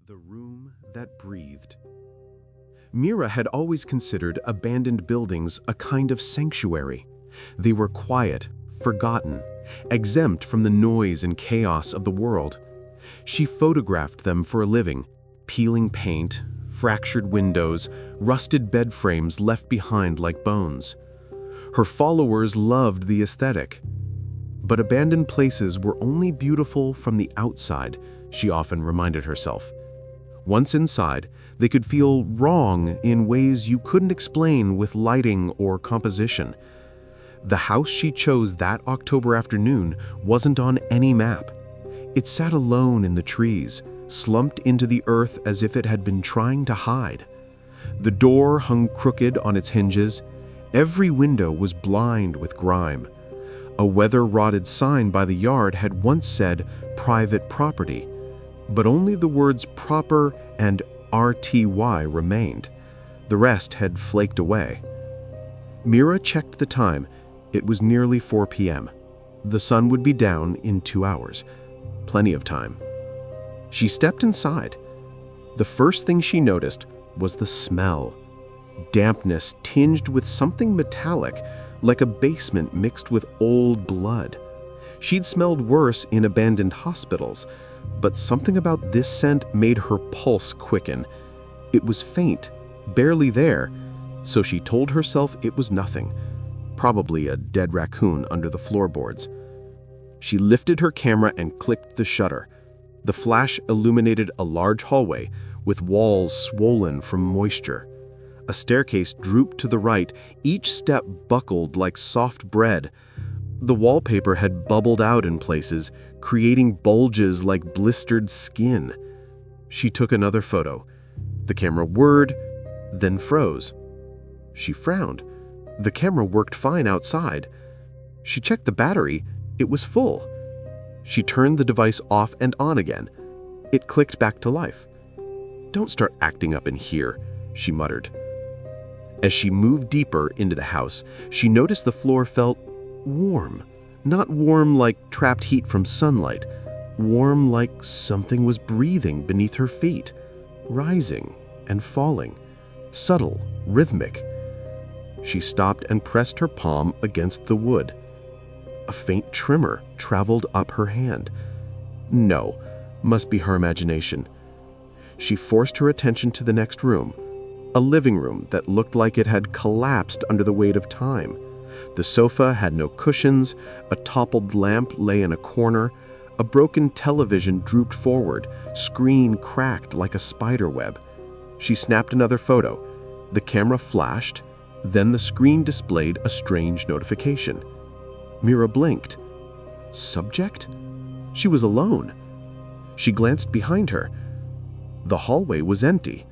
The room that breathed. Mira had always considered abandoned buildings a kind of sanctuary. They were quiet, forgotten, exempt from the noise and chaos of the world. She photographed them for a living, peeling paint, fractured windows, rusted bed frames left behind like bones. Her followers loved the aesthetic. But abandoned places were only beautiful from the outside, she often reminded herself. Once inside, they could feel wrong in ways you couldn't explain with lighting or composition. The house she chose that October afternoon wasn't on any map. It sat alone in the trees, slumped into the earth as if it had been trying to hide. The door hung crooked on its hinges. Every window was blind with grime. A weather-rotted sign by the yard had once said "private property," but only the words "proper" and "RTY" remained. The rest had flaked away. Mira checked the time. It was nearly 4 p.m. The sun would be down in 2 hours. Plenty of time. She stepped inside. The first thing she noticed was the smell. Dampness tinged with something metallic, like a basement mixed with old blood. She'd smelled worse in abandoned hospitals, but something about this scent made her pulse quicken. It was faint, barely there, so she told herself it was nothing, probably a dead raccoon under the floorboards. She lifted her camera and clicked the shutter. The flash illuminated a large hallway with walls swollen from moisture. A staircase drooped to the right, each step buckled like soft bread. The wallpaper had bubbled out in places, creating bulges like blistered skin. She took another photo. The camera whirred, then froze. She frowned. The camera worked fine outside. She checked the battery. It was full. She turned the device off and on again. It clicked back to life. "Don't start acting up in here," she muttered. As she moved deeper into the house, she noticed the floor felt warm. Not warm like trapped heat from sunlight. Warm like something was breathing beneath her feet, rising and falling, subtle, rhythmic. She stopped and pressed her palm against the wood. A faint tremor traveled up her hand. No, must be her imagination. She forced her attention to the next room, a living room that looked like it had collapsed under the weight of time. The sofa had no cushions, a toppled lamp lay in a corner, a broken television drooped forward, screen cracked like a spider web. She snapped another photo. The camera flashed, then the screen displayed a strange notification. Mira blinked. Subject? She was alone. She glanced behind her. The hallway was empty.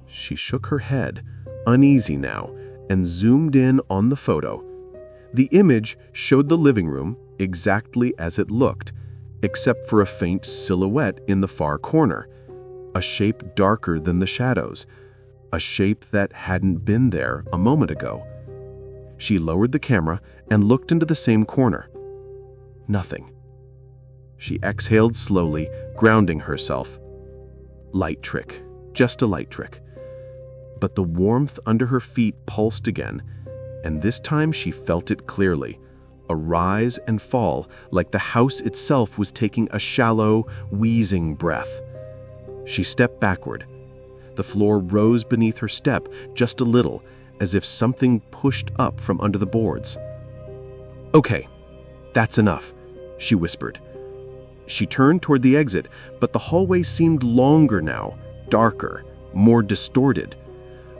She shook her head, uneasy now, and zoomed in on the photo. The image showed the living room exactly as it looked, except for a faint silhouette in the far corner, a shape darker than the shadows, a shape that hadn't been there a moment ago. She lowered the camera and looked into the same corner. Nothing. She exhaled slowly, grounding herself. Light trick, just a light trick. But the warmth under her feet pulsed again, and this time she felt it clearly, a rise and fall like the house itself was taking a shallow, wheezing breath. She stepped backward. The floor rose beneath her step just a little, as if something pushed up from under the boards. "Okay, that's enough," she whispered. She turned toward the exit, but the hallway seemed longer now, darker, more distorted.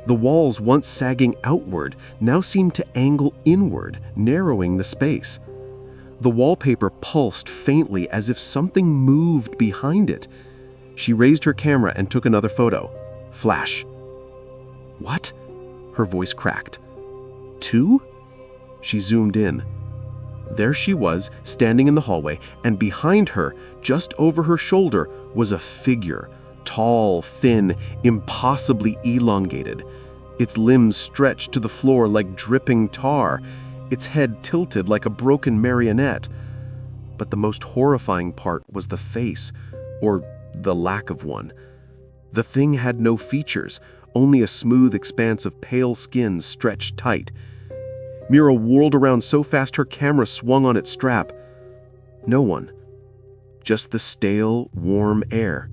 The walls, once sagging outward, now seemed to angle inward, narrowing the space. The wallpaper pulsed faintly as if something moved behind it. She raised her camera and took another photo. Flash. "What?" Her voice cracked. "Two?" She zoomed in. There she was, standing in the hallway, and behind her, just over her shoulder, was a figure, tall, thin, impossibly elongated. Its limbs stretched to the floor like dripping tar, its head tilted like a broken marionette. But the most horrifying part was the face, or the lack of one. The thing had no features, only a smooth expanse of pale skin stretched tight. Mira whirled around so fast her camera swung on its strap. No one. Just the stale, warm air.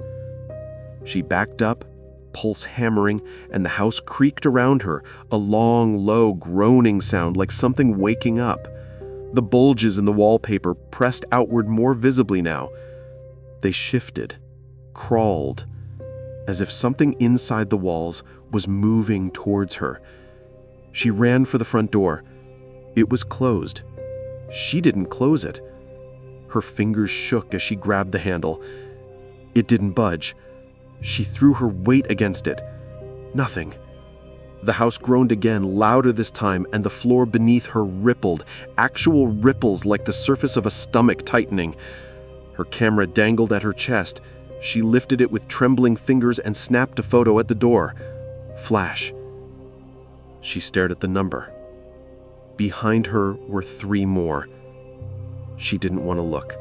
She backed up, pulse hammering, and the house creaked around her, a long, low, groaning sound like something waking up. The bulges in the wallpaper pressed outward more visibly now. They shifted, crawled, as if something inside the walls was moving towards her. She ran for the front door. It was closed. She didn't close it. Her fingers shook as she grabbed the handle. It didn't budge. She threw her weight against it. Nothing. The house groaned again, louder this time, and the floor beneath her rippled, actual ripples like the surface of a stomach tightening. Her camera dangled at her chest. She lifted it with trembling fingers and snapped a photo at the door. Flash. She stared at the number. Behind her were 3 more. She didn't want to look.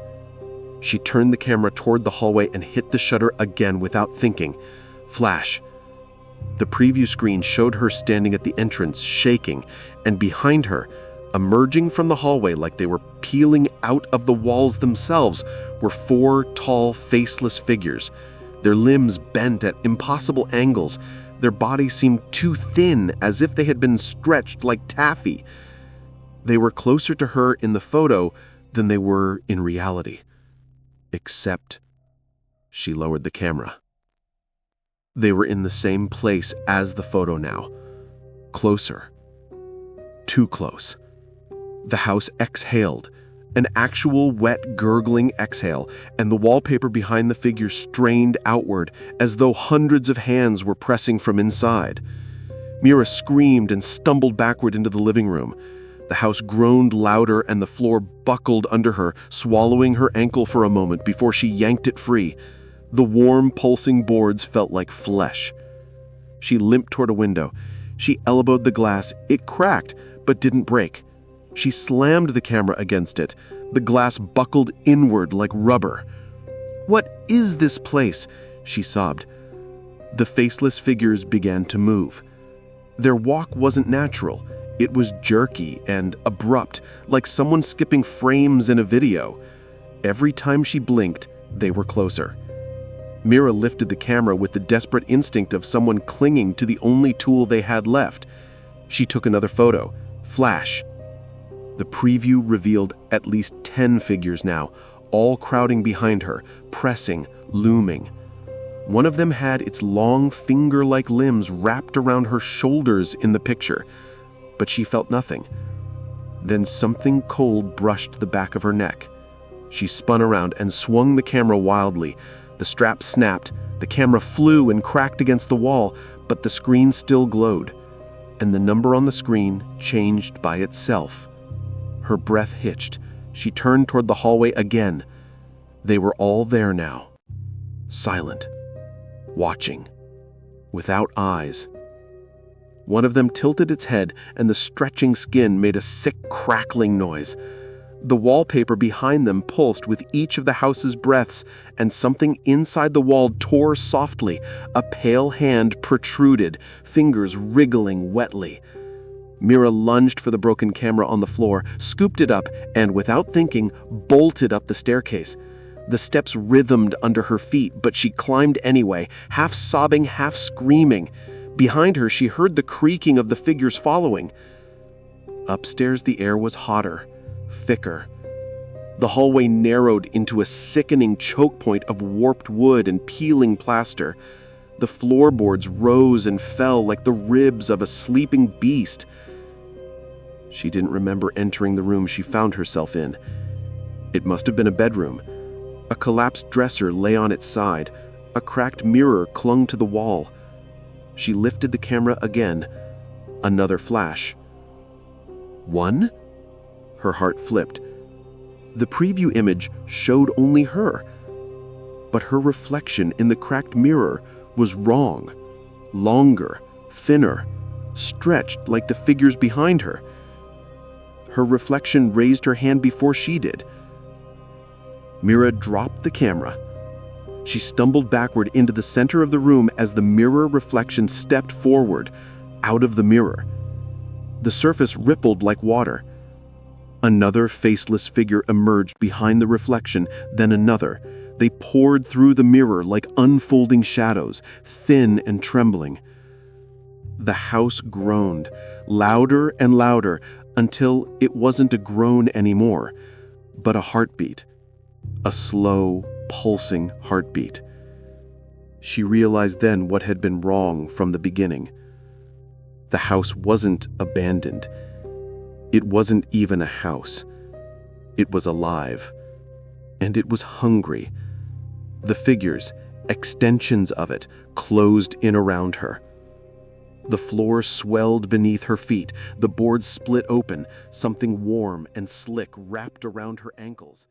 She turned the camera toward the hallway and hit the shutter again without thinking. Flash. The preview screen showed her standing at the entrance, shaking, and behind her, emerging from the hallway like they were peeling out of the walls themselves, were 4 tall, faceless figures. Their limbs bent at impossible angles. Their bodies seemed too thin, as if they had been stretched like taffy. They were closer to her in the photo than they were in reality. Except, she lowered the camera. They were in the same place as the photo now. Closer. Too close. The house exhaled, an actual wet, gurgling exhale, and the wallpaper behind the figure strained outward as though hundreds of hands were pressing from inside. Mira screamed and stumbled backward into the living room. The house groaned louder and the floor buckled under her, swallowing her ankle for a moment before she yanked it free. The warm, pulsing boards felt like flesh. She limped toward a window. She elbowed the glass. It cracked, but didn't break. She slammed the camera against it. The glass buckled inward like rubber. "What is this place?" she sobbed. The faceless figures began to move. Their walk wasn't natural. It was jerky and abrupt, like someone skipping frames in a video. Every time she blinked, they were closer. Mira lifted the camera with the desperate instinct of someone clinging to the only tool they had left. She took another photo. Flash. The preview revealed at least 10 figures now, all crowding behind her, pressing, looming. One of them had its long finger-like limbs wrapped around her shoulders in the picture, but she felt nothing. Then something cold brushed the back of her neck. She spun around and swung the camera wildly. The strap snapped, the camera flew and cracked against the wall, but the screen still glowed, and the number on the screen changed by itself. Her breath hitched. She turned toward the hallway again. They were all there now, silent, watching, without eyes. One of them tilted its head, and the stretching skin made a sick crackling noise. The wallpaper behind them pulsed with each of the house's breaths, and something inside the wall tore softly. A pale hand protruded, fingers wriggling wetly. Mira lunged for the broken camera on the floor, scooped it up, and without thinking, bolted up the staircase. The steps rhythmed under her feet, but she climbed anyway, half sobbing, half screaming. Behind her, she heard the creaking of the figures following. Upstairs, the air was hotter, thicker. The hallway narrowed into a sickening choke point of warped wood and peeling plaster. The floorboards rose and fell like the ribs of a sleeping beast. She didn't remember entering the room she found herself in. It must have been a bedroom. A collapsed dresser lay on its side. A cracked mirror clung to the wall. She lifted the camera again. Another flash. 1? Her heart flipped. The preview image showed only her. But her reflection in the cracked mirror was wrong. Longer, thinner, stretched like the figures behind her. Her reflection raised her hand before she did. Mira dropped the camera. She stumbled backward into the center of the room as the mirror reflection stepped forward, out of the mirror. The surface rippled like water. Another faceless figure emerged behind the reflection, then another. They poured through the mirror like unfolding shadows, thin and trembling. The house groaned, louder and louder, until it wasn't a groan anymore, but a heartbeat. A slow, pulsing heartbeat. She realized then what had been wrong from the beginning. The house wasn't abandoned. It wasn't even a house. It was alive. And it was hungry. The figures, extensions of it, closed in around her. The floor swelled beneath her feet. The boards split open. Something warm and slick wrapped around her ankles.